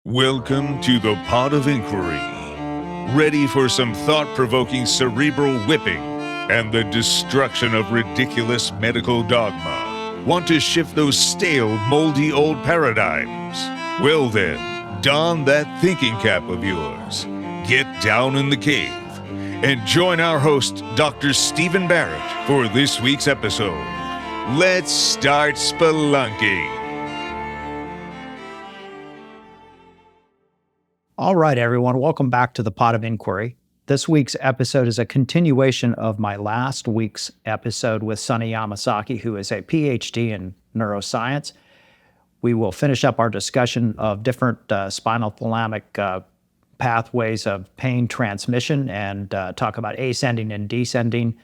Welcome to the Pod of Inquiry. Ready for some thought-provoking cerebral whipping and the destruction of ridiculous medical dogma? Want to shift those stale, moldy old paradigms? Well then, don that thinking cap of yours. Get down in the cave and join our host, Dr. Stephen Barrett, for this week's episode. Let's start spelunking. All right, everyone. Welcome back to the Pod of Inquiry. This week's episode is a continuation of my last week's episode with Sonny Yamasaki, who is a PhD in neuroscience. We will finish up our discussion of different spinal thalamic pathways of pain transmission and talk about ascending and descending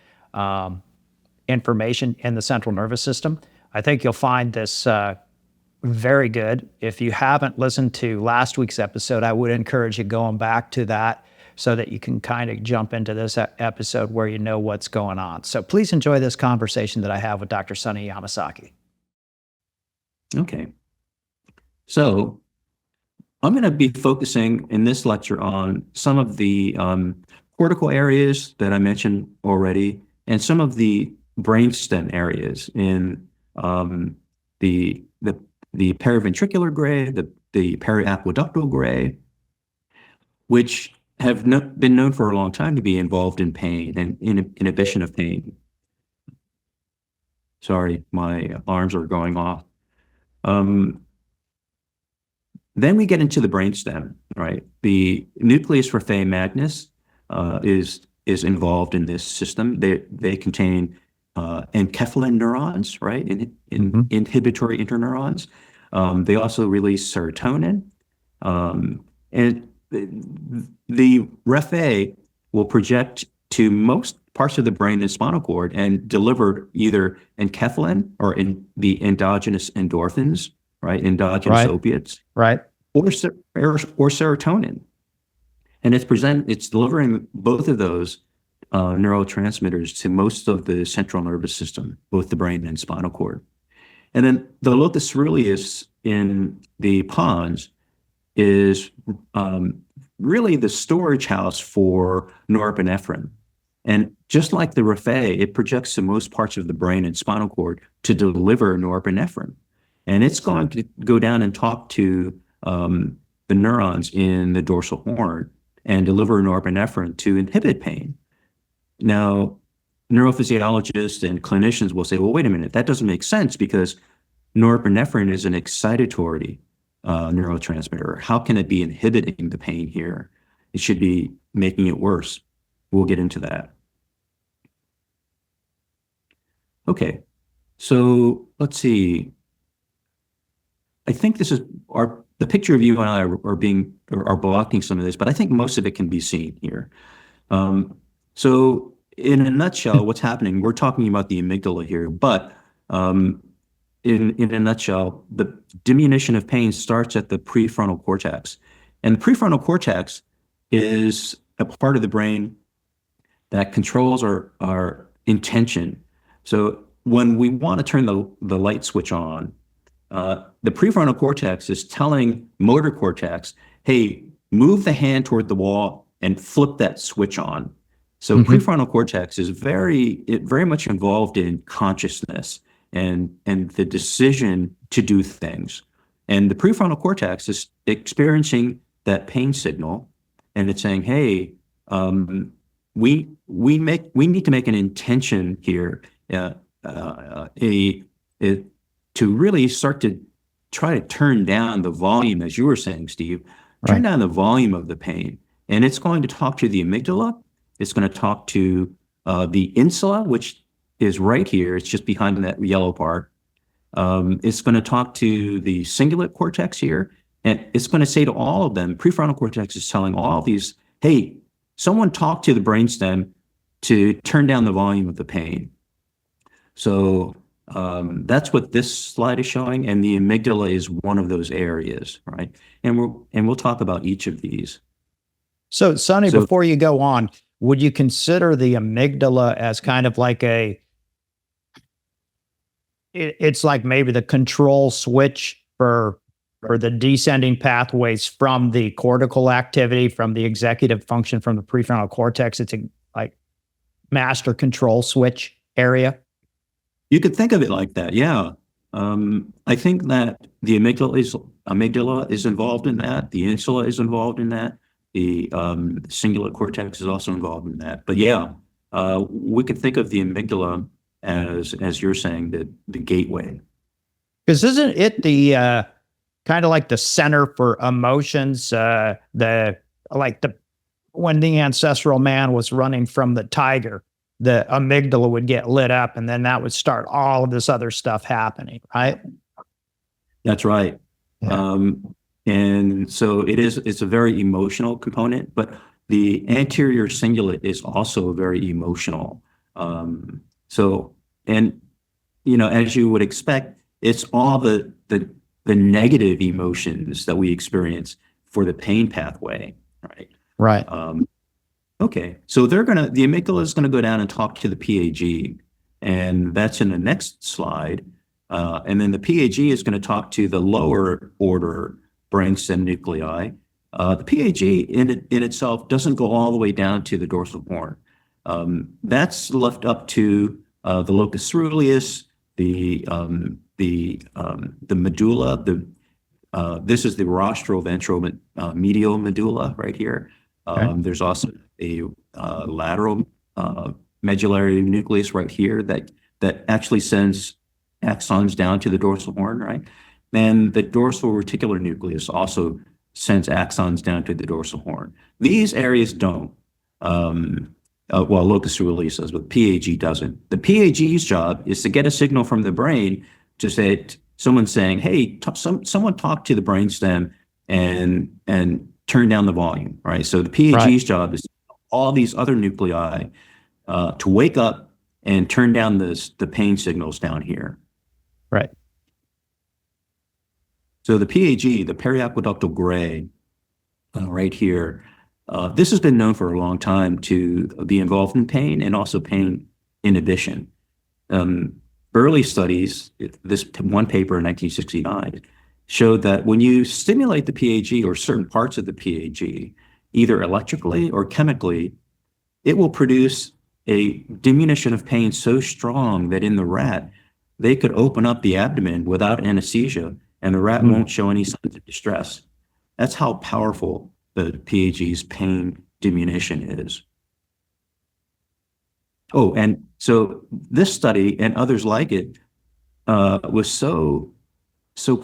information in the central nervous system. I think you'll find this very good. If you haven't listened to last week's episode, I would encourage you going back to that so that you can kind of jump into this episode where you know what's going on. So please enjoy this conversation that I have with Dr. Sonny Yamasaki. Okay. So I'm going to be focusing in this lecture on some of the cortical areas that I mentioned already and some of the brainstem areas in the periventricular gray, the periaqueductal gray, which have been known for a long time to be involved in pain and inhibition of pain. Sorry, my alarms are going off. Then we get into the brainstem, right? The nucleus raphe magnus is involved in this system. They contain enkephalin neurons, right? Inhibitory interneurons. They also release serotonin. And the raphe will project to most parts of the brain and spinal cord and deliver either enkephalin or in the endogenous endorphins, right? Endogenous opiates. Right. Or serotonin. And it's delivering both of those neurotransmitters to most of the central nervous system, both the brain and spinal cord. And then the locus coeruleus in the pons is really the storage house for norepinephrine. And just like the raphe, it projects to most parts of the brain and spinal cord to deliver norepinephrine. And it's going to go down and talk to the neurons in the dorsal horn and deliver norepinephrine to inhibit pain. Now, neurophysiologists and clinicians will say, well, wait a minute, that doesn't make sense because norepinephrine is an excitatory neurotransmitter. How can it be inhibiting the pain here? It should be making it worse. We'll get into that. Okay, so let's see. I think this is the picture of you and I are blocking some of this, but I think most of it can be seen here. So in a nutshell, what's happening, we're talking about the amygdala here, but in a nutshell, the diminution of pain starts at the prefrontal cortex. And the prefrontal cortex is a part of the brain that controls our intention. So when we want to turn the light switch on, the prefrontal cortex is telling motor cortex, hey, move the hand toward the wall and flip that switch on. So prefrontal cortex is very much involved in consciousness and the decision to do things. And the prefrontal cortex is experiencing that pain signal, and it's saying, hey, we need to make an intention here to really start to try to turn down the volume, as you were saying, Steve, turn down the volume of the pain. And it's going to talk to the amygdala. It's going to talk to the insula, which is right here. It's just behind that yellow part. It's going to talk to the cingulate cortex here. And it's going to say to all of them, prefrontal cortex is telling all of these, hey, someone talk to the brainstem to turn down the volume of the pain. So that's what this slide is showing. And the amygdala is one of those areas, right? And we'll talk about each of these. So, Sonny, before you go on, would you consider the amygdala as kind of like it's like maybe the control switch for or the descending pathways from the cortical activity, from the executive function, from the prefrontal cortex. It's a like master control switch area. You could think of it like that, yeah. I think that the amygdala is involved in that. The insula is involved in that. The cingulate cortex is also involved in that. But yeah, we could think of the amygdala as you're saying, the gateway. Because isn't it the kind of like the center for emotions? When the ancestral man was running from the tiger, the amygdala would get lit up, and then that would start all of this other stuff happening, right? That's right. Yeah. And so it's a very emotional component, but the anterior cingulate is also very emotional. And as you would expect, it's all the negative emotions that we experience for the pain pathway, right? Right. Okay, so the amygdala is gonna go down and talk to the PAG, and that's in the next slide. And then the PAG is gonna talk to the lower order brainstem nuclei. The PAG in itself doesn't go all the way down to the dorsal horn. That's left up to the locus coeruleus, the medulla. This is the rostro-ventral medial medulla right here. Okay. There's also a lateral medullary nucleus right here that actually sends axons down to the dorsal horn, right? And the dorsal reticular nucleus also sends axons down to the dorsal horn. These areas don't. Locus coeruleus does, but PAG doesn't. The PAG's job is to get a signal from the brain to say, someone's saying, hey, someone talk to the brainstem and turn down the volume, right? So the PAG's job is all these other nuclei to wake up and turn down the pain signals down here. Right. So the PAG, the periaqueductal gray, right here, this has been known for a long time to be involved in pain and also pain inhibition. Early studies, this one paper in 1969, showed that when you stimulate the PAG or certain parts of the PAG, either electrically or chemically, it will produce a diminution of pain so strong that in the rat, they could open up the abdomen without anesthesia and the rat won't show any signs of distress. That's how powerful the PAG's pain diminution is. Oh, and so this study and others like it was so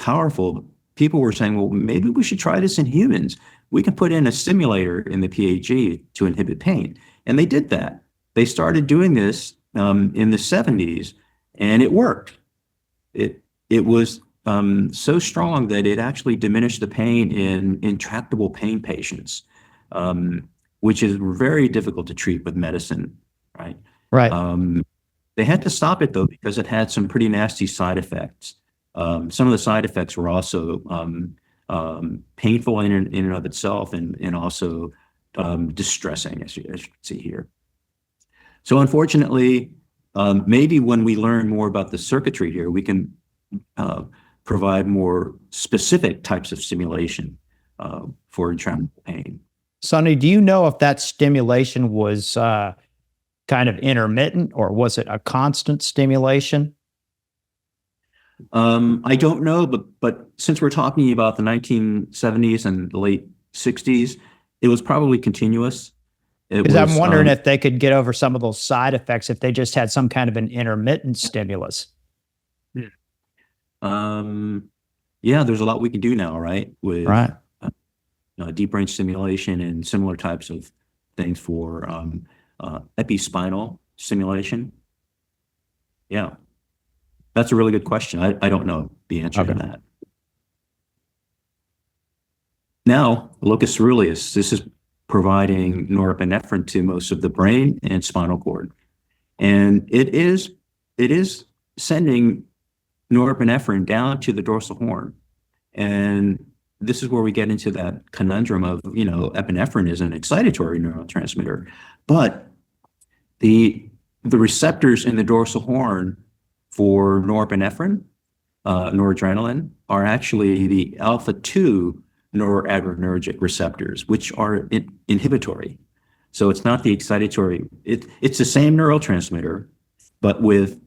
powerful. People were saying, well, maybe we should try this in humans. We can put in a stimulator in the PAG to inhibit pain. And they did that. They started doing this in the 70s, and it worked. It was so strong that it actually diminished the pain in intractable pain patients, which is very difficult to treat with medicine, right? Right. They had to stop it though because it had some pretty nasty side effects. Some of the side effects were also painful in and of itself, and also distressing, as you can see here. So unfortunately, maybe when we learn more about the circuitry here, we can provide more specific types of stimulation for intractable pain. Sonny, do you know if that stimulation was kind of intermittent, or was it a constant stimulation? I don't know, but since we're talking about the 1970s and the late 60s, it was probably continuous. Because I'm wondering if they could get over some of those side effects if they just had some kind of an intermittent stimulus. Yeah, there's a lot we can do now, right? With deep brain stimulation and similar types of things for epispinal stimulation. Yeah, that's a really good question. I don't know the answer to that. Now, locus coeruleus, this is providing norepinephrine to most of the brain and spinal cord. And it is sending norepinephrine down to the dorsal horn. And this is where we get into that conundrum of, epinephrine is an excitatory neurotransmitter, but the receptors in the dorsal horn for norepinephrine noradrenaline are actually the alpha-2 noradrenergic receptors, which are inhibitory. So it's not the excitatory. It's the same neurotransmitter, but with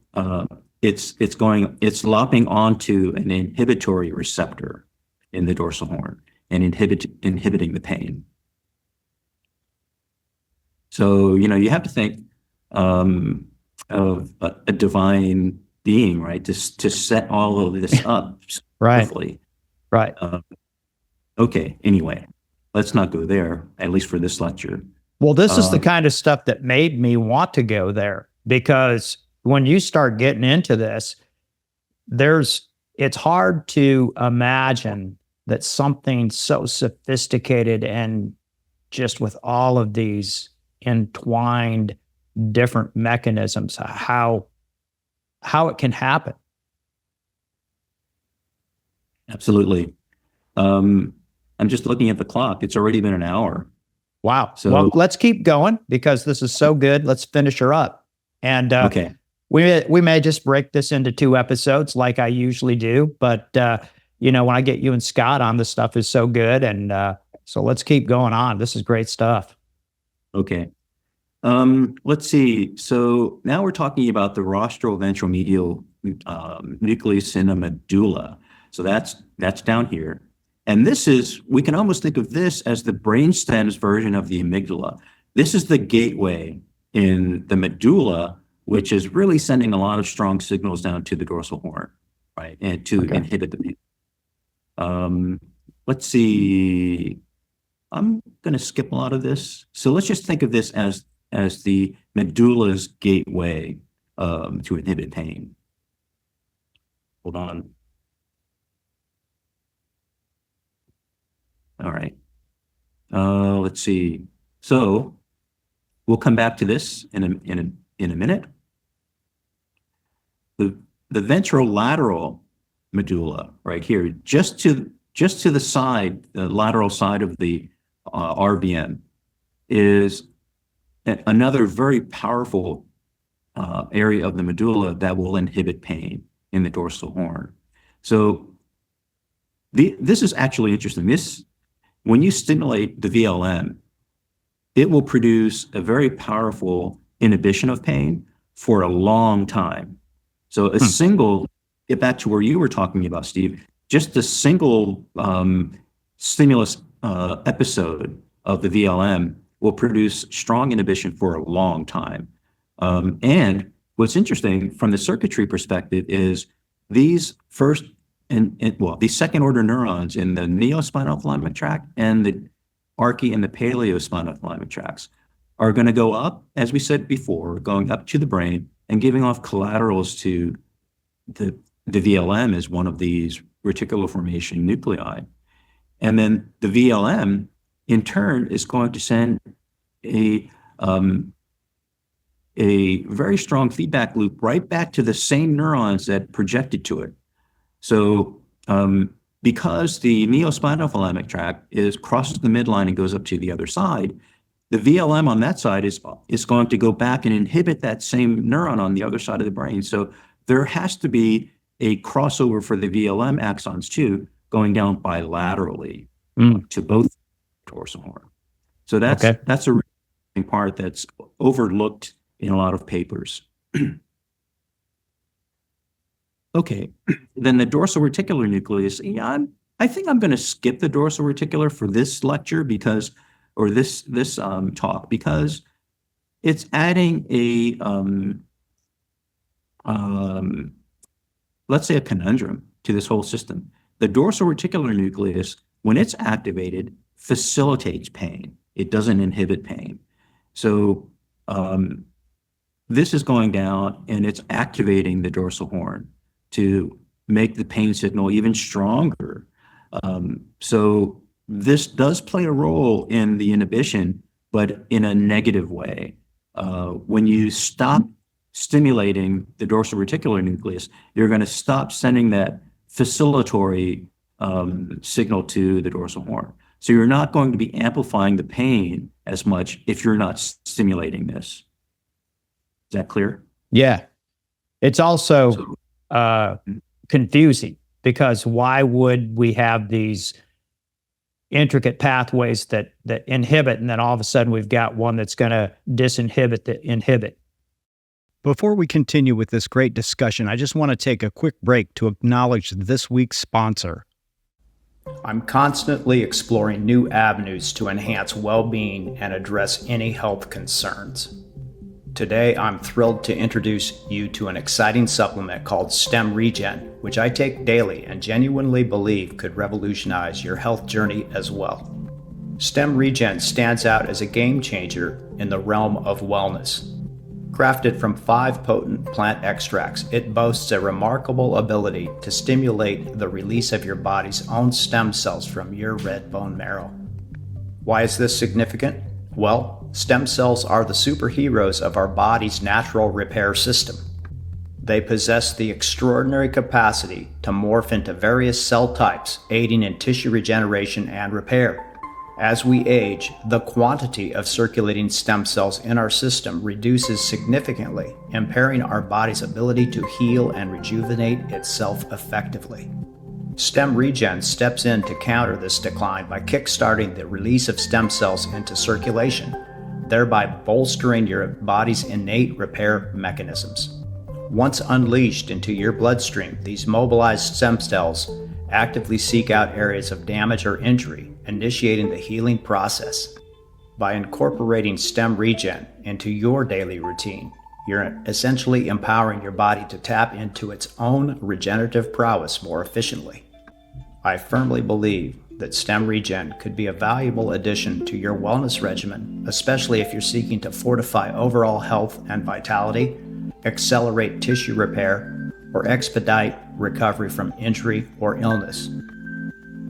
it's lopping onto an inhibitory receptor in the dorsal horn and inhibiting the pain. So, you have to think of a divine being, right? To set all of this up Right. beautifully. Right. Okay, anyway, let's not go there, at least for this lecture. Well, this is the kind of stuff that made me want to go there, because when you start getting into this, it's hard to imagine that something so sophisticated and just with all of these entwined different mechanisms, how it can happen. Absolutely. I'm just looking at the clock. It's already been an hour. Wow. So, well, let's keep going because this is so good. Let's finish her up. And okay. We may just break this into 2 episodes like I usually do. But, when I get you and Scott on, this stuff is so good. And so let's keep going on. This is great stuff. Okay. Let's see. So now we're talking about the rostral ventral medial nucleus in the medulla. So that's down here. And we can almost think of this as the brainstem's version of the amygdala. This is the gateway in the medulla, which is really sending a lot of strong signals down to the dorsal horn, right? And to inhibit the pain. Let's see. I'm going to skip a lot of this. So let's just think of this as the medulla's gateway to inhibit pain. Hold on. All right. Let's see. So we'll come back to this in a minute. The ventrolateral medulla right here, just to the side, the lateral side of the RVM, is another very powerful area of the medulla that will inhibit pain in the dorsal horn. So this is actually interesting. When you stimulate the VLM, it will produce a very powerful inhibition of pain for a long time. So get back to where you were talking about, Steve, just a single stimulus episode of the VLM will produce strong inhibition for a long time. And what's interesting from the circuitry perspective is these these second order neurons in the neospinal thalamic tract and the archae and the paleospinal thalamic tracts are going to go up, as we said before, going up to the brain and giving off collaterals to the VLM as one of these reticular formation nuclei. And then the VLM in turn is going to send a very strong feedback loop right back to the same neurons that projected to it. So because the neospinal thalamic tract crosses the midline and goes up to the other side, the VLM on that side is going to go back and inhibit that same neuron on the other side of the brain. So there has to be a crossover for the VLM axons too, going down bilaterally to both dorsal horn. So that's a really part that's overlooked in a lot of papers. Okay, then the dorsal reticular nucleus. Yeah, I think I'm going to skip the dorsal reticular for this lecture this talk, because it's adding let's say a conundrum to this whole system. The dorsal reticular nucleus, when it's activated, facilitates pain. It doesn't inhibit pain. So this is going down and it's activating the dorsal horn to make the pain signal even stronger. So this does play a role in the inhibition, but in a negative way. When you stop stimulating the dorsal reticular nucleus, you're going to stop sending that facilitatory signal to the dorsal horn. So you're not going to be amplifying the pain as much if you're not stimulating this. Is that clear? Yeah. It's also confusing, because why would we have these intricate pathways that inhibit, and then all of a sudden we've got one that's going to disinhibit the inhibit? Before we continue with this great discussion, I just want to take a quick break to acknowledge this week's sponsor. I'm constantly exploring new avenues to enhance well-being and address any health concerns. Today, I'm thrilled to introduce you to an exciting supplement called Stem Regen, which I take daily and genuinely believe could revolutionize your health journey as well. Stem Regen stands out as a game changer in the realm of wellness. Crafted from 5 potent plant extracts, it boasts a remarkable ability to stimulate the release of your body's own stem cells from your red bone marrow. Why is this significant? Well, stem cells are the superheroes of our body's natural repair system. They possess the extraordinary capacity to morph into various cell types, aiding in tissue regeneration and repair. As we age, the quantity of circulating stem cells in our system reduces significantly, impairing our body's ability to heal and rejuvenate itself effectively. Stem Regen steps in to counter this decline by kickstarting the release of stem cells into circulation, thereby bolstering your body's innate repair mechanisms. Once unleashed into your bloodstream, these mobilized stem cells actively seek out areas of damage or injury, initiating the healing process. By incorporating Stem Regen into your daily routine, you're essentially empowering your body to tap into its own regenerative prowess more efficiently. I firmly believe that Stem Regen could be a valuable addition to your wellness regimen, especially if you're seeking to fortify overall health and vitality, accelerate tissue repair, or expedite recovery from injury or illness.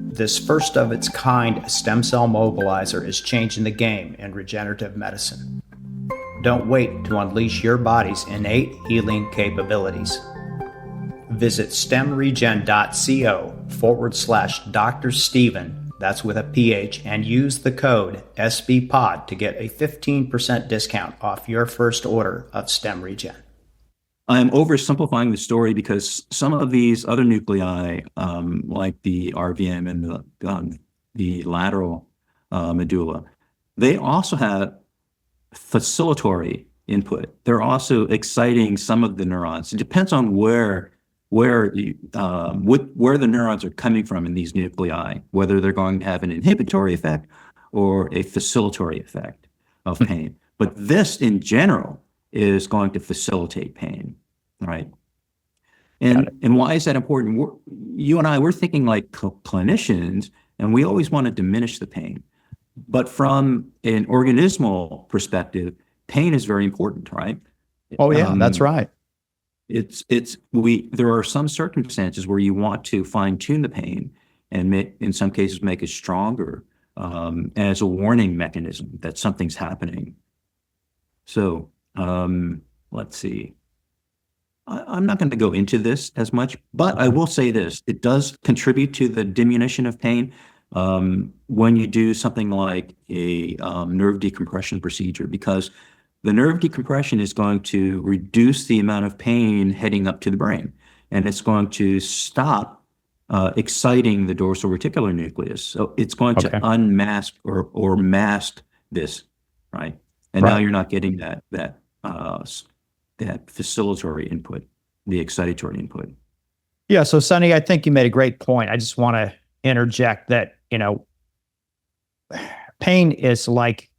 This first of its kind stem cell mobilizer is changing the game in regenerative medicine. Don't wait to unleash your body's innate healing capabilities. Visit stemregen.co/Dr. Steven, that's with a PH, and use the code SBPOD to get a 15% discount off your first order of Stem Regen. I'm oversimplifying the story because some of these other nuclei, like the RVM and the lateral medulla, they also have facilitatory input. They're also exciting some of the neurons. It depends on where the neurons are coming from in these nuclei, whether they're going to have an inhibitory effect or a facilitatory effect of pain. But this, in general, is going to facilitate pain, right? And why is that important? You and I, we're thinking like clinicians, and we always want to diminish the pain. But from an organismal perspective, pain is very important, right? Oh yeah, that's right. There are some circumstances where you want to fine tune the pain and in some cases make it stronger as a warning mechanism that something's happening. So let's see. I'm not going to go into this as much, but I will say this. It does contribute to the diminution of pain when you do something like a nerve decompression procedure, because the nerve decompression is going to reduce the amount of pain heading up to the brain, and it's going to stop exciting the dorsal reticular nucleus. So it's going to unmask or mask this, right? And now you're not getting that facilitatory input, the excitatory input. Yeah. So Sonny, I think you made a great point. I just want to interject that, pain is like,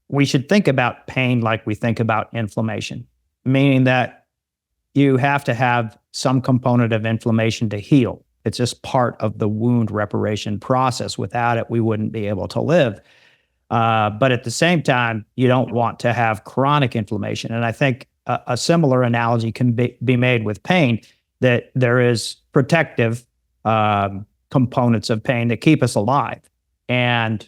we should think about pain like we think about inflammation, meaning that you have to have some component of inflammation to heal. It's just part of the wound reparation process. Without it, we wouldn't be able to live. But at the same time, you don't want to have chronic inflammation. And I think a similar analogy can be made with pain, that there is protective components of pain that keep us alive. And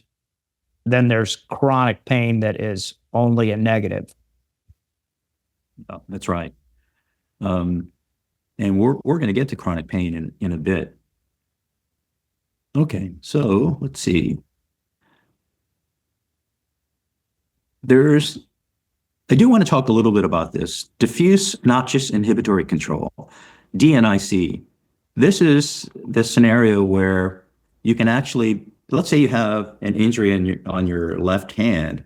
then there's chronic pain that is only a negative. Oh, that's right. And we're going to get to chronic pain in a bit. Okay, so let's see. There's I do want to talk a little bit about this. Diffuse noxious inhibitory control, DNIC. This is the scenario where you can actually, let's say you have an injury on your left hand,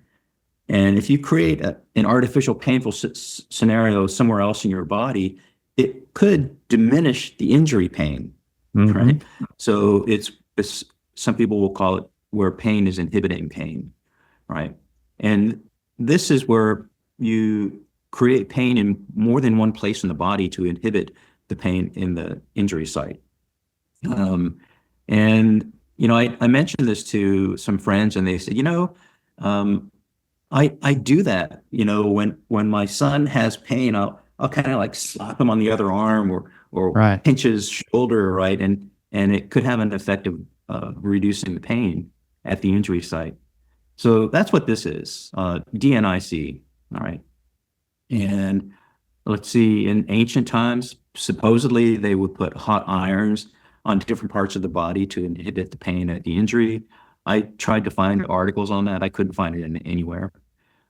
and if you create an artificial painful scenario somewhere else in your body, it could diminish the injury pain, right? So it's some people will call it where pain is inhibiting pain, right? And this is where you create pain in more than one place in the body to inhibit the pain in the injury site. And, I mentioned this to some friends and they said, I do that, when my son has pain, I'll kind of like slap him on the other arm or Right. pinch his shoulder, right? And it could have an effect of reducing the pain at the injury site. So that's what this is, DNIC, all right? And let's see, in ancient times, supposedly they would put hot irons on different parts of the body to inhibit the pain at the injury. I tried to find articles on that. I couldn't find it anywhere.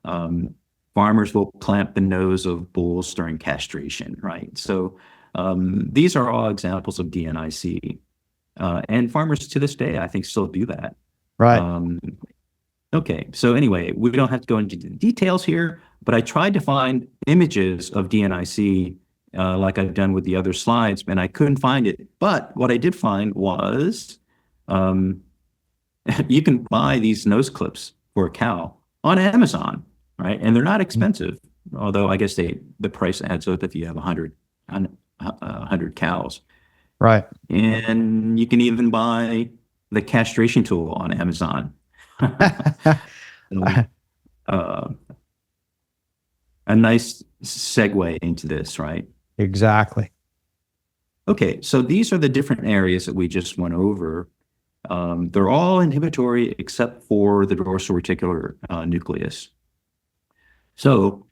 Farmers will clamp the nose of bulls during castration, right? So these are all examples of DNIC. And farmers to this day, I think, still do that. Right. Okay, so anyway, we don't have to go into the details here, but I tried to find images of DNIC like I've done with the other slides, and I couldn't find it. But what I did find was you can buy these nose clips for a cow on Amazon, right? And they're not expensive, although I guess the price adds up if you have 100 cows. Right. And you can even buy the castration tool on Amazon. A nice segue into this, right? Exactly. Okay, so these are the different areas that we just went over. They're all inhibitory except for the dorsal reticular nucleus. So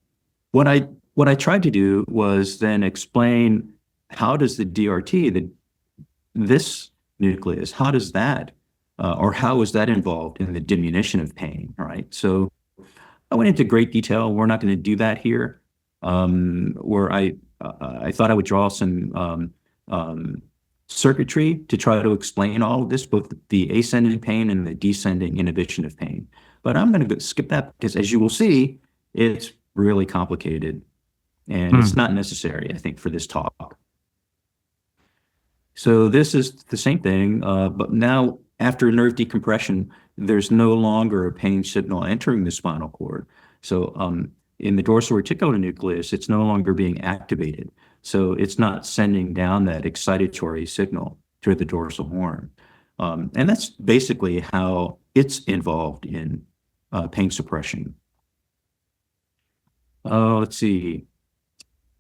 what I tried to do was then explain how does the DRT, this nucleus, how does that or how is that involved in the diminution of pain, right? So I went into great detail. We're not going to do that here. Where I thought I would draw some circuitry to try to explain all of this, both the ascending pain and the descending inhibition of pain. But I'm going to skip that because, as you will see, it's really complicated and it's not necessary, I think, for this talk. So this is the same thing, but now after nerve decompression, there's no longer a pain signal entering the spinal cord. So in the dorsal reticular nucleus, it's no longer being activated. So it's not sending down that excitatory signal to the dorsal horn. And that's basically how it's involved in pain suppression. Let's see.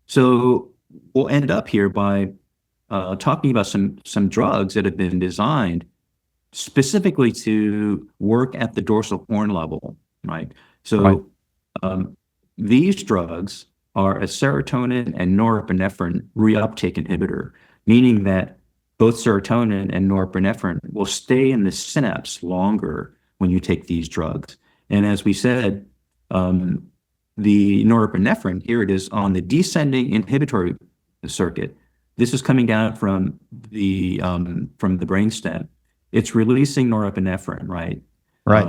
So we'll end up here by talking about some drugs that have been designed specifically to work at the dorsal horn level, right? So these drugs are a serotonin and norepinephrine reuptake inhibitor, meaning that both serotonin and norepinephrine will stay in the synapse longer when you take these drugs. And as we said, the norepinephrine, here it is on the descending inhibitory circuit. This is coming down from the brainstem. It's releasing norepinephrine, right? Right.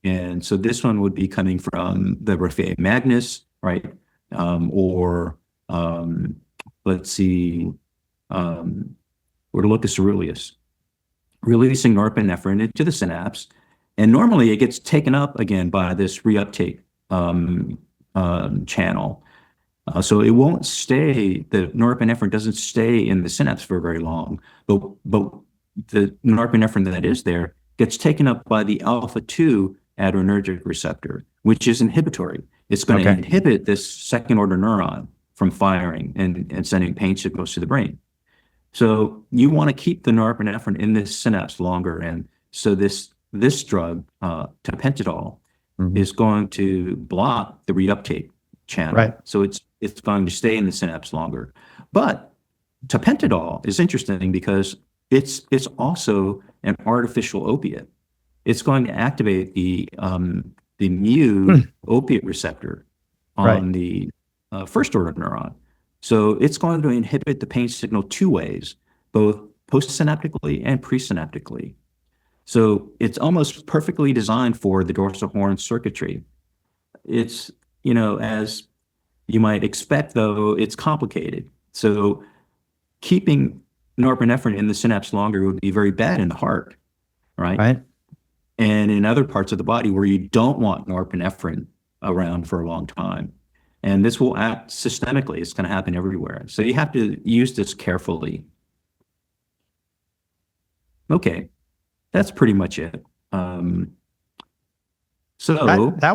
And so this one would be coming from the raphe magnus, right? Let's see, Ortholocus ceruleus, releasing norepinephrine into the synapse. And normally it gets taken up again by this reuptake channel. So it won't stay, the norepinephrine doesn't stay in the synapse for very long, but the norepinephrine that is there gets taken up by the alpha-2 adrenergic receptor, which is inhibitory. It's going to inhibit this second order neuron from firing and sending pain signals to the brain. So you want to keep the norepinephrine in this synapse longer. And so this drug, tapentadol, is going to block the reuptake channel. Right. So it's going to stay in the synapse longer. But tapentadol is interesting because it's also an artificial opiate. It's going to activate the mu opiate receptor on the first order neuron. So it's going to inhibit the pain signal two ways, both postsynaptically and presynaptically. So it's almost perfectly designed for the dorsal horn circuitry. It's, as you might expect, though, it's complicated. So keeping norepinephrine in the synapse longer would be very bad in the heart, right? Right. And in other parts of the body where you don't want norepinephrine around for a long time. And this will act systemically. It's going to happen everywhere. So you have to use this carefully. Okay, that's pretty much it. That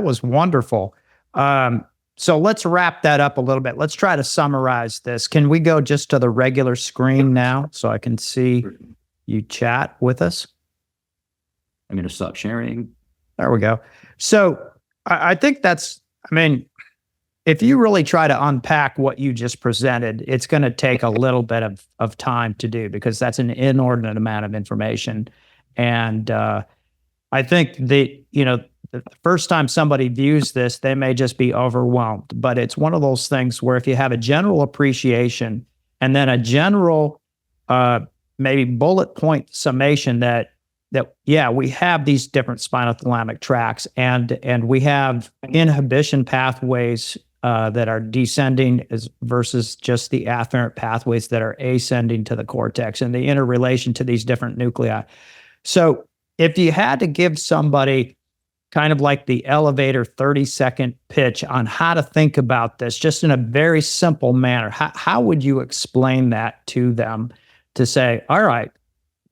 was wonderful. So let's wrap that up a little bit. Let's try to summarize this. Can we go just to the regular screen now so I can see you chat with us? I'm going to stop sharing. There we go. So I think if you really try to unpack what you just presented, it's going to take a little bit of time to do because that's an inordinate amount of information. And I think the first time somebody views this, they may just be overwhelmed. But it's one of those things where if you have a general appreciation and then a general maybe bullet point summation that we have these different spinal thalamic tracts and we have inhibition pathways that are descending versus just the afferent pathways that are ascending to the cortex and the interrelation to these different nuclei. So if you had to give somebody kind of like the elevator 30-second pitch on how to think about this, just in a very simple manner, how would you explain that to them to say, all right,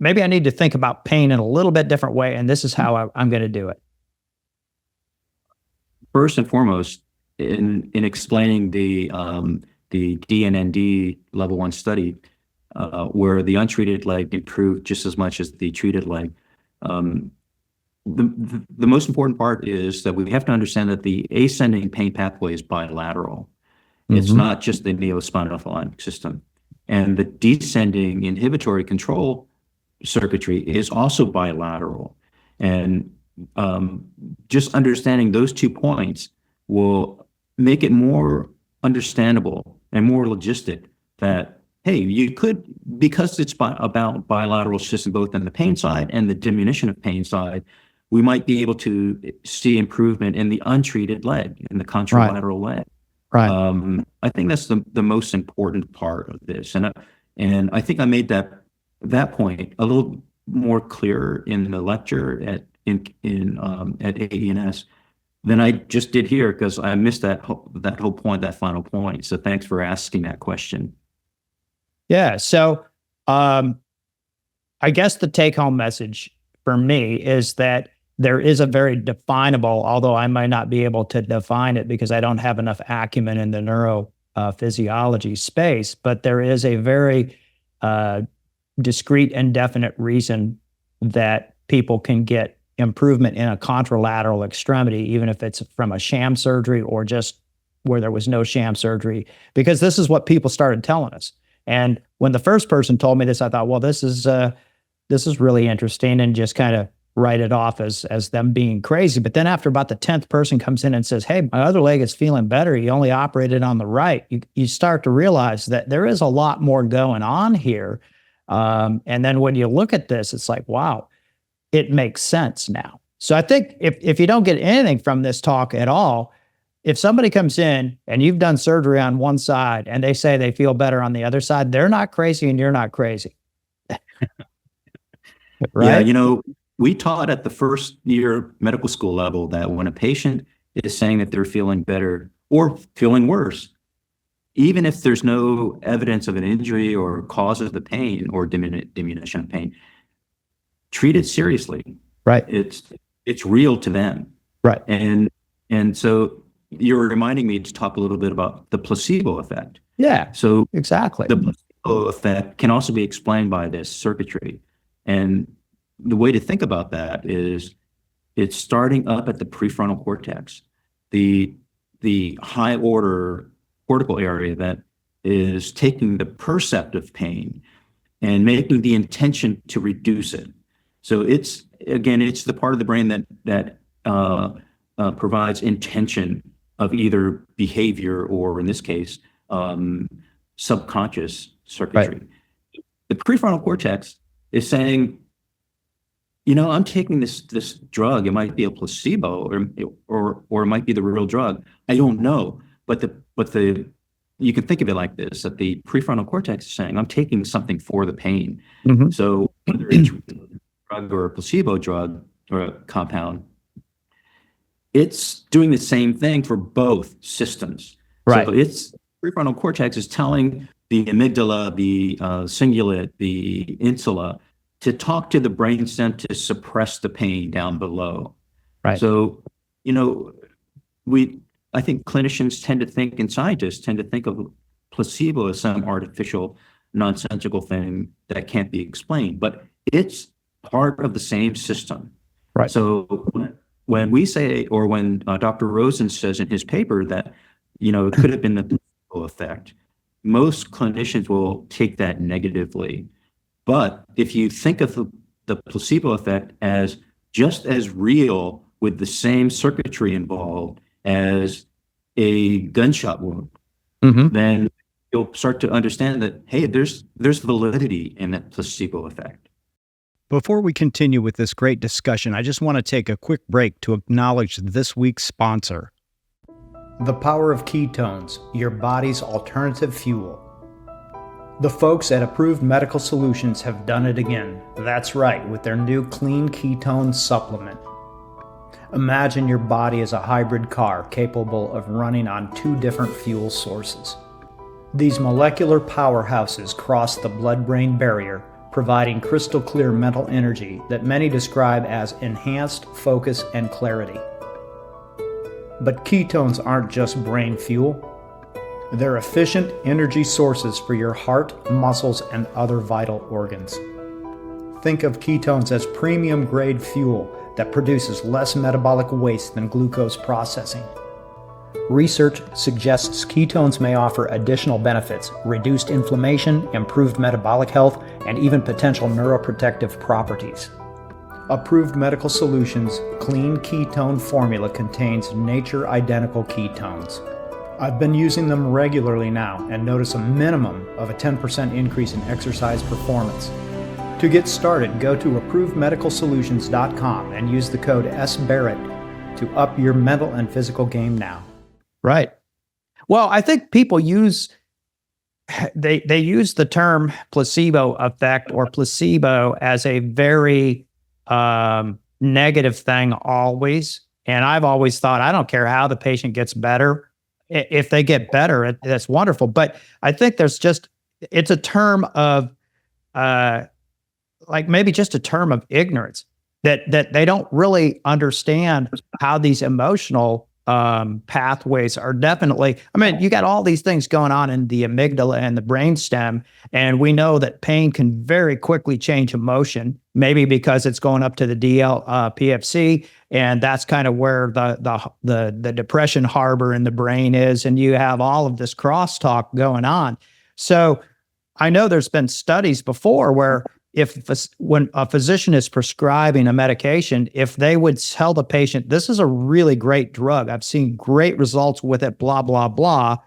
maybe I need to think about pain in a little bit different way, and this is how I'm going to do it? First and foremost, in explaining the DNND level 1 study, where the untreated leg improved just as much as the treated leg, the most important part is that we have to understand that the ascending pain pathway is bilateral. It's not just the neospinothalamic system. And the descending inhibitory control circuitry is also bilateral. And just understanding those 2 points will make it more understandable and more logistic that, hey, you could, because it's about bilateral system, both on the pain side and the diminution of pain side, we might be able to see improvement in the untreated leg, in the contralateral leg. Right. I think that's the most important part of this. And I think I made that point a little more clear in the lecture at AENS than I just did here, because I missed that whole point, that final point. So thanks for asking that question. Yeah. So I guess the take-home message for me is that there is a very definable, although I might not be able to define it because I don't have enough acumen in the neurophysiology space, but there is a very discrete and definite reason that people can get improvement in a contralateral extremity, even if it's from a sham surgery or just where there was no sham surgery, because this is what people started telling us. And when the first person told me this, I thought, well, this is really interesting, and just kind of write it off as them being crazy. But then after about the 10th person comes in and says, hey, my other leg is feeling better, you only operated on the right, you start to realize that there is a lot more going on here. And then when you look at this, it's like, wow, it makes sense now. So I think if you don't get anything from this talk at all, if somebody comes in and you've done surgery on one side and they say they feel better on the other side, they're not crazy and you're not crazy. Right? Yeah, we taught at the first year medical school level that when a patient is saying that they're feeling better or feeling worse, even if there's no evidence of an injury or cause of the pain or diminution of pain, treat it seriously. Right. It's real to them. Right. And so you're reminding me to talk a little bit about the placebo effect. Yeah. So exactly. The placebo effect can also be explained by this circuitry. And the way to think about that is it's starting up at the prefrontal cortex, the high order cortical area that is taking the perceptive pain and making the intention to reduce it. So it's the part of the brain that provides intention of either behavior or, in this case, subconscious circuitry. Right. The prefrontal cortex is saying, I'm taking this drug. It might be a placebo, or it might be the real drug. I don't know, but the you can think of it like this: that the prefrontal cortex is saying, I'm taking something for the pain. Mm-hmm. So whether it's a drug or a placebo drug or a compound, it's doing the same thing for both systems. Right. So it's prefrontal cortex is telling the amygdala, the cingulate, the insula to talk to the brainstem to suppress the pain down below. Right. So, I think clinicians tend to think, and scientists tend to think of placebo as some artificial, nonsensical thing that can't be explained, but it's part of the same system. Right. So when we say, or when Dr. Rosen says in his paper that, it could have been the placebo effect, most clinicians will take that negatively. But if you think of the placebo effect as just as real, with the same circuitry involved as a gunshot wound, Mm-hmm. then you'll start to understand that, hey, there's validity in that placebo effect. Before we continue with this great discussion, I just want to take a quick break to acknowledge this week's sponsor. The power of ketones, your body's alternative fuel. The folks at Approved Medical Solutions have done it again. That's right, with their new Clean Ketone Supplement. Imagine your body as a hybrid car capable of running on 2 different fuel sources. These molecular powerhouses cross the blood-brain barrier, providing crystal clear mental energy that many describe as enhanced focus and clarity. But ketones aren't just brain fuel. They're efficient energy sources for your heart, muscles, and other vital organs. Think of ketones as premium grade fuel that produces less metabolic waste than glucose processing. Research suggests ketones may offer additional benefits: reduced inflammation, improved metabolic health, and even potential neuroprotective properties. Approved Medical Solutions Clean Ketone Formula contains nature-identical ketones. I've been using them regularly now and notice a minimum of a 10% increase in exercise performance. To get started, go to approvedmedicalsolutions.com and use the code SBarrett to up your mental and physical game now. Right. Well, I think people use the term placebo effect or placebo as a very negative thing always. And I've always thought, I don't care how the patient gets better. If they get better, that's wonderful. But I think it's a term of like maybe just a term of ignorance that they don't really understand how these emotional pathways are definitely, you got all these things going on in the amygdala and the brainstem, and we know that pain can very quickly change emotion, maybe because it's going up to the PFC, and that's kind of where the depression harbor in the brain is, and you have all of this crosstalk going on. So I know there's been studies before where when a physician is prescribing a medication, if they would tell the patient, this is a really great drug, I've seen great results with it, blah, blah, blah,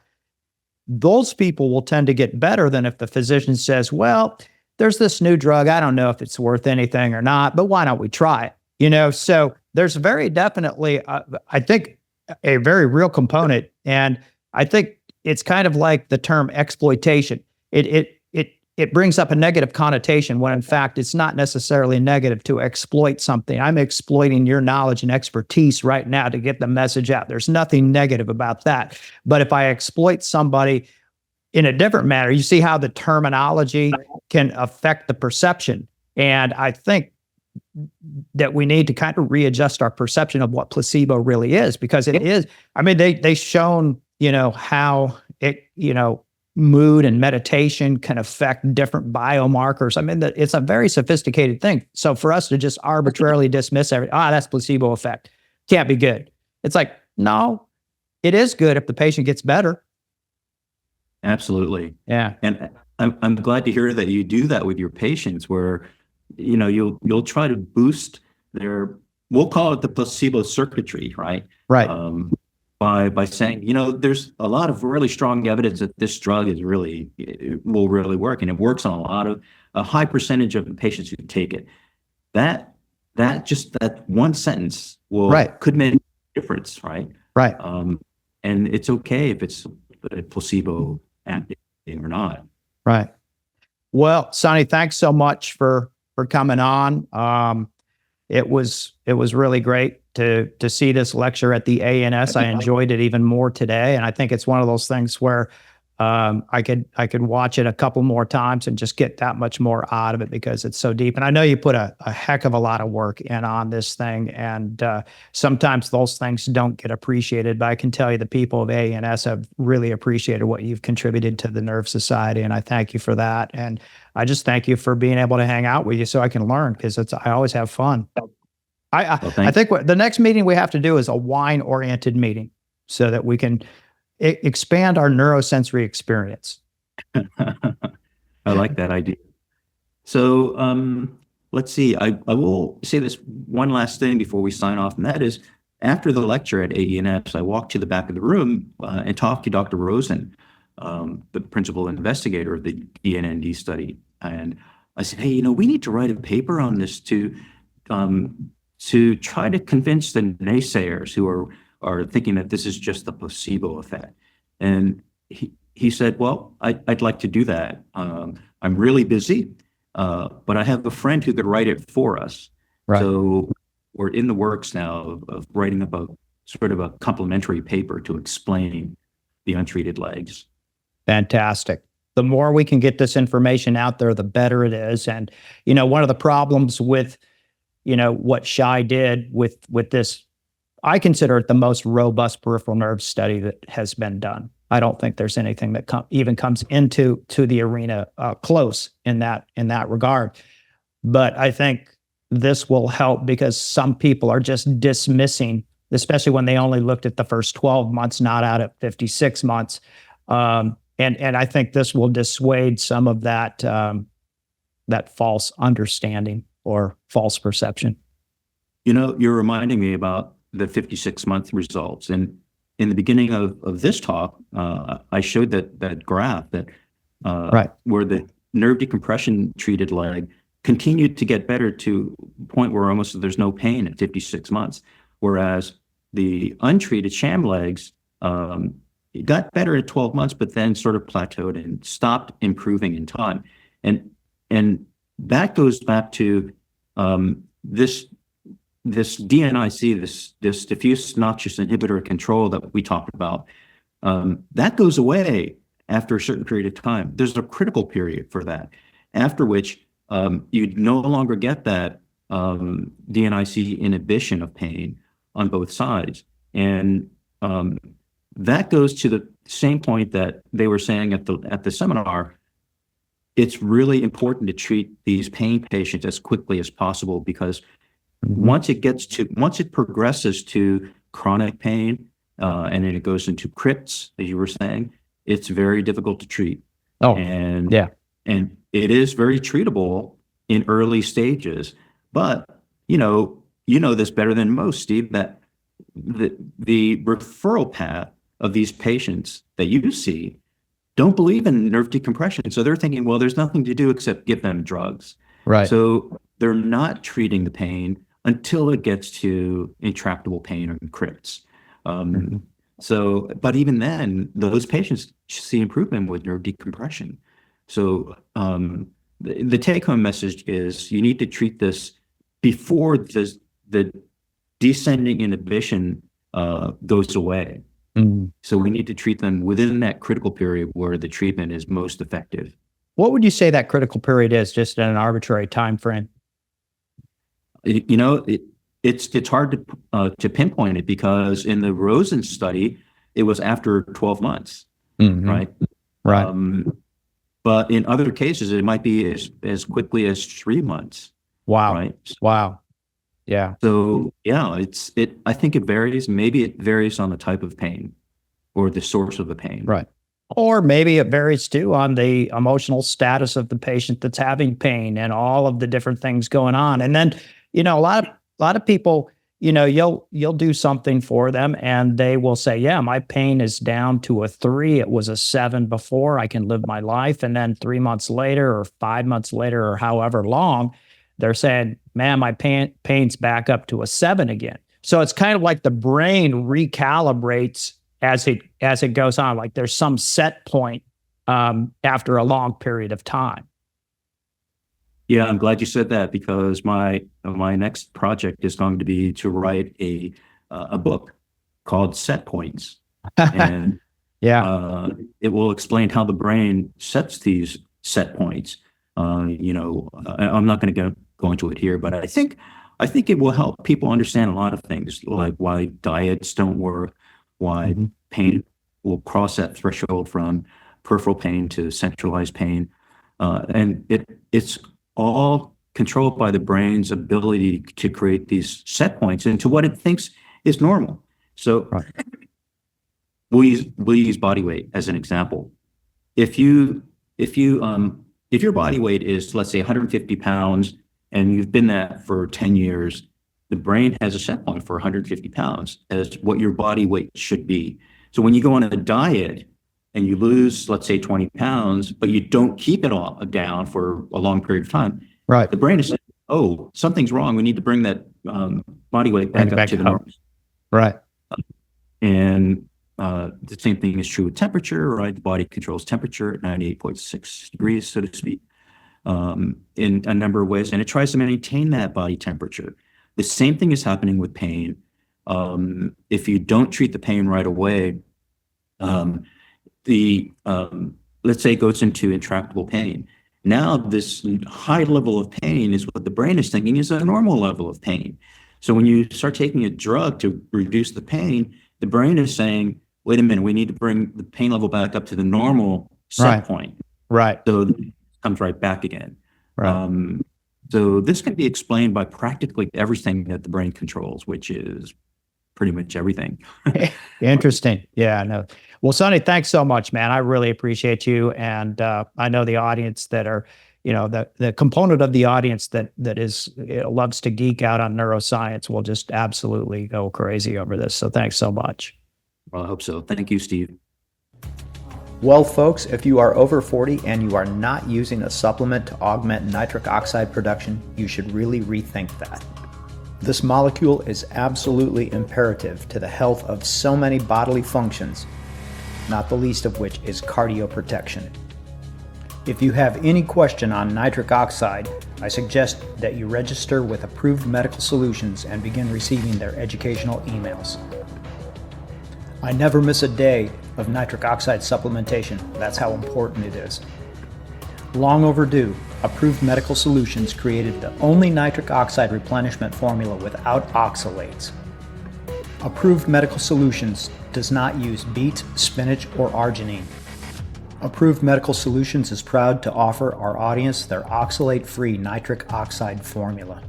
those people will tend to get better than if the physician says, well, there's this new drug, I don't know if it's worth anything or not, but why don't we try it? So there's very definitely, I think, a very real component. And I think it's kind of like the term exploitation. It brings up a negative connotation when in fact it's not necessarily negative to exploit something. I'm exploiting your knowledge and expertise right now to get the message out. There's nothing negative about that. But if I exploit somebody in a different manner, you see how the terminology can affect the perception. And I think that we need to kind of readjust our perception of what placebo really is, because it is, they've shown, how it, mood and meditation can affect different biomarkers. It's a very sophisticated thing. So for us to just arbitrarily dismiss that's placebo effect, can't be good. It's like, no, it is good if the patient gets better. Absolutely. Yeah. And I'm glad to hear that you do that with your patients, where, you'll try to boost we'll call it the placebo circuitry, right? Right. by saying, there's a lot of really strong evidence that this drug it will really work, and it works on a high percentage of the patients who take it. That one sentence Right. could make a difference, right? Right. And it's okay if it's a placebo acting or not. Right. Well, Sonny, thanks so much for coming on. It was really great to see this lecture at the ANS. I enjoyed it even more today, and I think it's one of those things where I could watch it a couple more times and just get that much more out of it because it's so deep. And I know you put a heck of a lot of work in on this thing, and sometimes those things don't get appreciated. But I can tell you the people of ANS have really appreciated what you've contributed to the Nerve Society, and I thank you for that. And I just thank you for being able to hang out with you so I can learn, because I always have fun. I think the next meeting we have to do is a wine-oriented meeting so that we can expand our neurosensory experience. I like that idea. So let's see. I will say this one last thing before we sign off, and that is, after the lecture at AENS, I walked to the back of the room and talked to Dr. Rosen, the principal investigator of the DNND study. And I said, hey, we need to write a paper on this to try to convince the naysayers who are thinking that this is just the placebo effect. And he said, well, I'd like to do that. I'm really busy, but I have a friend who could write it for us. Right. So we're in the works now of writing up a sort of a complementary paper to explain the untreated legs. Fantastic. The more we can get this information out there, the better it is. And, one of the problems with, what Shai did with this, I consider it the most robust peripheral nerve study that has been done. I don't think there's anything that even comes into the arena close in that regard. But I think this will help because some people are just dismissing, especially when they only looked at the first 12 months, not out at 56 months. And I think this will dissuade some of that false understanding or false perception. You're reminding me about the 56-month results. And in the beginning of this talk, I showed that graph that where the nerve decompression treated leg continued to get better to the point where almost there's no pain at 56 months, whereas the untreated sham legs it got better at 12 months, but then sort of plateaued and stopped improving in time. And that goes back to this DNIC, this diffuse noxious inhibitor control that we talked about. That goes away after a certain period of time. There's a critical period for that, after which you no longer get that DNIC inhibition of pain on both sides. And that goes to the same point that they were saying at the seminar. It's really important to treat these pain patients as quickly as possible, because once it progresses to chronic pain, and then it goes into crypts, as you were saying, it's very difficult to treat. And it is very treatable in early stages. But you know this better than most, Steve, that the referral path of these patients that you see don't believe in nerve decompression. So they're thinking, well, there's nothing to do except give them drugs. Right. So they're not treating the pain until it gets to intractable pain or crypts. So, but even then, those patients see improvement with nerve decompression. So the take-home message is you need to treat this before the descending inhibition goes away. So we need to treat them within that critical period where the treatment is most effective. What would you say that critical period is, just in an arbitrary time frame? It's hard to pinpoint it, because in the Rosen study, it was after 12 months, right? Right. But in other cases, it might be as quickly as 3 months. Wow. Right. Wow. Yeah. So yeah, I think it varies. Maybe it varies on the type of pain or the source of the pain. Right. Or maybe it varies too on the emotional status of the patient that's having pain and all of the different things going on. And then, a lot of people, you'll do something for them and they will say, yeah, my pain is down to a 3. It was a 7 before. I can live my life. And then 3 months later or 5 months later or however long, they're saying, man, my pain's back up to a 7 again. So it's kind of like the brain recalibrates as it goes on. Like there's some set point after a long period of time. Yeah, I'm glad you said that, because my next project is going to be to write a book called Set Points, and Yeah. it will explain how the brain sets these set points. I'm not going to go into it here, but I think it will help people understand a lot of things, like why diets don't work, why pain will cross that threshold from peripheral pain to centralized pain, and it's all controlled by the brain's ability to create these set points into what it thinks is normal. So we'll use body weight as an example. If your body weight is, let's say, 150 pounds, and you've been that for 10 years, the brain has a set point for 150 pounds as what your body weight should be. So when you go on a diet and you lose, let's say, 20 pounds, but you don't keep it all down for a long period of time, Right. the brain is saying, oh, something's wrong. We need to bring that body weight back up to the normal. Right. And the same thing is true with temperature, right? The body controls temperature at 98.6 degrees, so to speak, in a number of ways. And it tries to maintain that body temperature. The same thing is happening with pain. If you don't treat the pain right away, let's say it goes into intractable pain. Now this high level of pain is what the brain is thinking is a normal level of pain. So when you start taking a drug to reduce the pain, the brain is saying, wait a minute, we need to bring the pain level back up to the normal set point. Right. So it comes right back again. Right. So this can be explained by practically everything that the brain controls, which is pretty much everything. Interesting. Yeah, no. Well, Sonny, thanks so much, man. I really appreciate you. And I know the audience that are, the component of the audience that is loves to geek out on neuroscience will just absolutely go crazy over this. So thanks so much. Well, I hope so. Thank you, Steve. Well, folks, if you are over 40 and you are not using a supplement to augment nitric oxide production, you should really rethink that. This molecule is absolutely imperative to the health of so many bodily functions, not the least of which is cardioprotection. If you have any question on nitric oxide, I suggest that you register with Approved Medical Solutions and begin receiving their educational emails. I never miss a day of nitric oxide supplementation. That's how important it is. Long overdue, Approved Medical Solutions created the only nitric oxide replenishment formula without oxalates. Approved Medical Solutions does not use beet, spinach, or arginine. Approved Medical Solutions is proud to offer our audience their oxalate-free nitric oxide formula.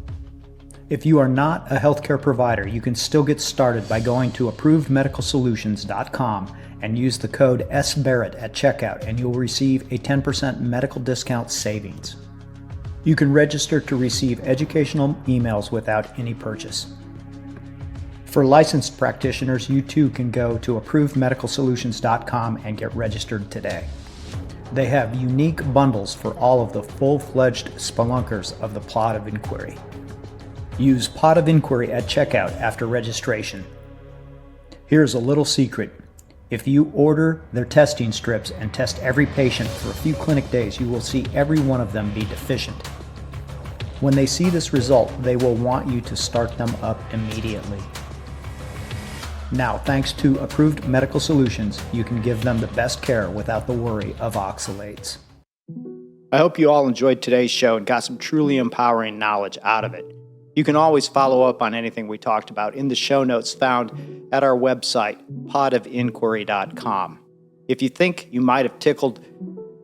If you are not a healthcare provider, you can still get started by going to approvedmedicalsolutions.com and use the code SBarrett at checkout, and you'll receive a 10% medical discount savings. You can register to receive educational emails without any purchase. For licensed practitioners, you too can go to approvedmedicalsolutions.com and get registered today. They have unique bundles for all of the full-fledged spelunkers of the Pod of Inquiry. Use Pod of Inquiry at checkout after registration. Here's a little secret. If you order their testing strips and test every patient for a few clinic days, you will see every one of them be deficient. When they see this result, they will want you to start them up immediately. Now, thanks to Approved Medical Solutions, you can give them the best care without the worry of oxalates. I hope you all enjoyed today's show and got some truly empowering knowledge out of it. You can always follow up on anything we talked about in the show notes found at our website, podofinquiry.com. If you think you might have tickled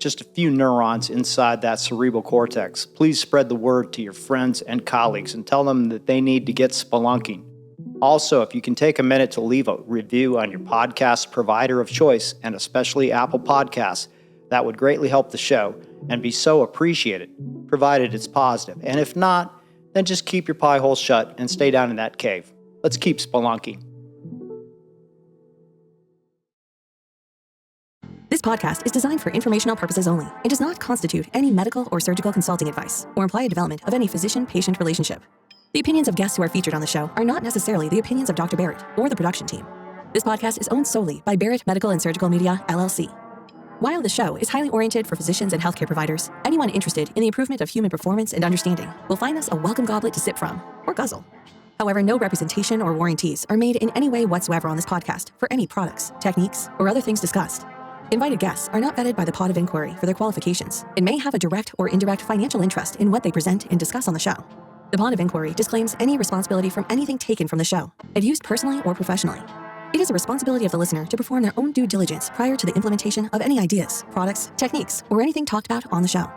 just a few neurons inside that cerebral cortex, please spread the word to your friends and colleagues and tell them that they need to get spelunking. Also, if you can take a minute to leave a review on your podcast provider of choice, and especially Apple Podcasts, that would greatly help the show and be so appreciated, provided it's positive. And if not, then just keep your pie hole shut and stay down in that cave. Let's keep spelunking. This podcast is designed for informational purposes only and does not constitute any medical or surgical consulting advice or imply a development of any physician-patient relationship. The opinions of guests who are featured on the show are not necessarily the opinions of Dr. Barrett or the production team. This podcast is owned solely by Barrett Medical and Surgical Media, LLC. While the show is highly oriented for physicians and healthcare providers, anyone interested in the improvement of human performance and understanding will find this a welcome goblet to sip from, or guzzle. However, no representation or warranties are made in any way whatsoever on this podcast for any products, techniques, or other things discussed. Invited guests are not vetted by the Pod of Inquiry for their qualifications and may have a direct or indirect financial interest in what they present and discuss on the show. The Pod of Inquiry disclaims any responsibility from anything taken from the show and used personally or professionally. It is a responsibility of the listener to perform their own due diligence prior to the implementation of any ideas, products, techniques, or anything talked about on the show.